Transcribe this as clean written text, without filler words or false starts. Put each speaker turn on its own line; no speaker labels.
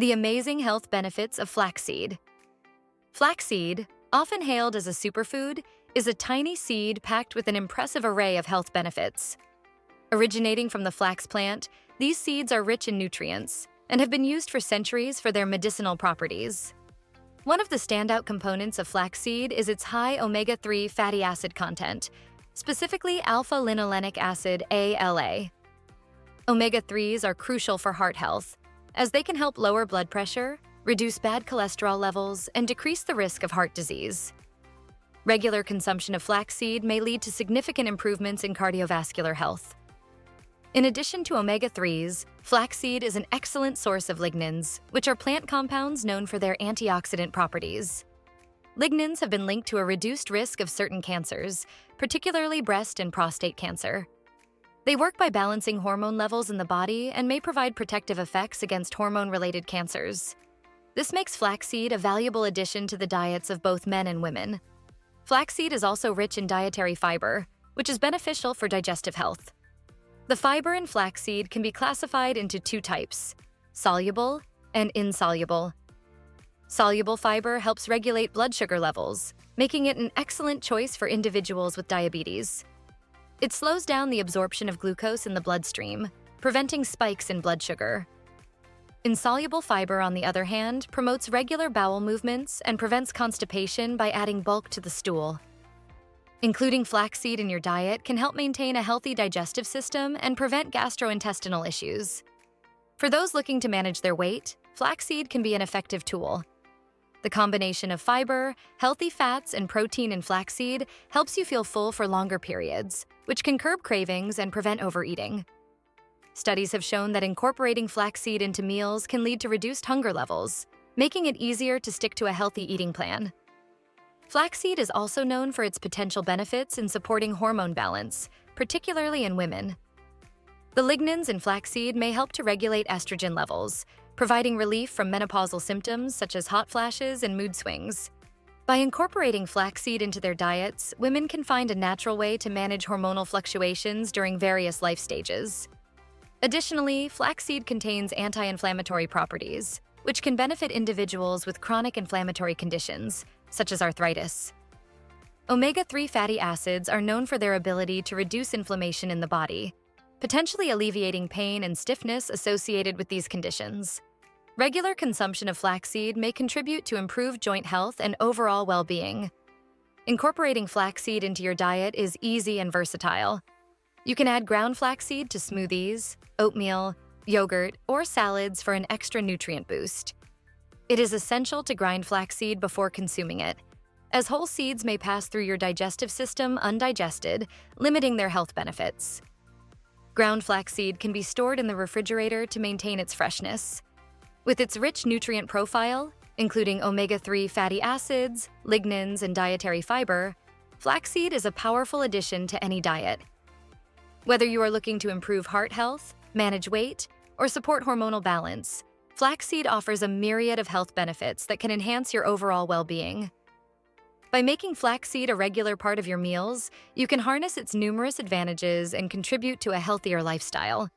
The amazing health benefits of flaxseed. Flaxseed, often hailed as a superfood, is a tiny seed packed with an impressive array of health benefits. Originating from the flax plant, these seeds are rich in nutrients and have been used for centuries for their medicinal properties. One of the standout components of flaxseed is its high omega-3 fatty acid content, specifically alpha-linolenic acid (ALA). Omega-3s are crucial for heart health, as they can help lower blood pressure, reduce bad cholesterol levels, and decrease the risk of heart disease. Regular consumption of flaxseed may lead to significant improvements in cardiovascular health. In addition to omega-3s, flaxseed is an excellent source of lignans, which are plant compounds known for their antioxidant properties. Lignans have been linked to a reduced risk of certain cancers, particularly breast and prostate cancer. They work by balancing hormone levels in the body and may provide protective effects against hormone-related cancers. This makes flaxseed a valuable addition to the diets of both men and women. Flaxseed is also rich in dietary fiber, which is beneficial for digestive health. The fiber in flaxseed can be classified into two types: soluble and insoluble. Soluble fiber helps regulate blood sugar levels, making it an excellent choice for individuals with diabetes. It slows down the absorption of glucose in the bloodstream, preventing spikes in blood sugar. Insoluble fiber, on the other hand, promotes regular bowel movements and prevents constipation by adding bulk to the stool. Including flaxseed in your diet can help maintain a healthy digestive system and prevent gastrointestinal issues. For those looking to manage their weight, flaxseed can be an effective tool. The combination of fiber, healthy fats, and protein in flaxseed helps you feel full for longer periods, which can curb cravings and prevent overeating. Studies have shown that incorporating flaxseed into meals can lead to reduced hunger levels, making it easier to stick to a healthy eating plan. Flaxseed is also known for its potential benefits in supporting hormone balance, particularly in women. The lignans in flaxseed may help to regulate estrogen levels, providing relief from menopausal symptoms such as hot flashes and mood swings. By incorporating flaxseed into their diets, women can find a natural way to manage hormonal fluctuations during various life stages. Additionally, flaxseed contains anti-inflammatory properties, which can benefit individuals with chronic inflammatory conditions, such as arthritis. Omega-3 fatty acids are known for their ability to reduce inflammation in the body, potentially alleviating pain and stiffness associated with these conditions. Regular consumption of flaxseed may contribute to improved joint health and overall well-being. Incorporating flaxseed into your diet is easy and versatile. You can add ground flaxseed to smoothies, oatmeal, yogurt, or salads for an extra nutrient boost. It is essential to grind flaxseed before consuming it, as whole seeds may pass through your digestive system undigested, limiting their health benefits. Ground flaxseed can be stored in the refrigerator to maintain its freshness. With its rich nutrient profile, including omega-3 fatty acids, lignans, and dietary fiber, flaxseed is a powerful addition to any diet. Whether you are looking to improve heart health, manage weight, or support hormonal balance, flaxseed offers a myriad of health benefits that can enhance your overall well-being. By making flaxseed a regular part of your meals, you can harness its numerous advantages and contribute to a healthier lifestyle.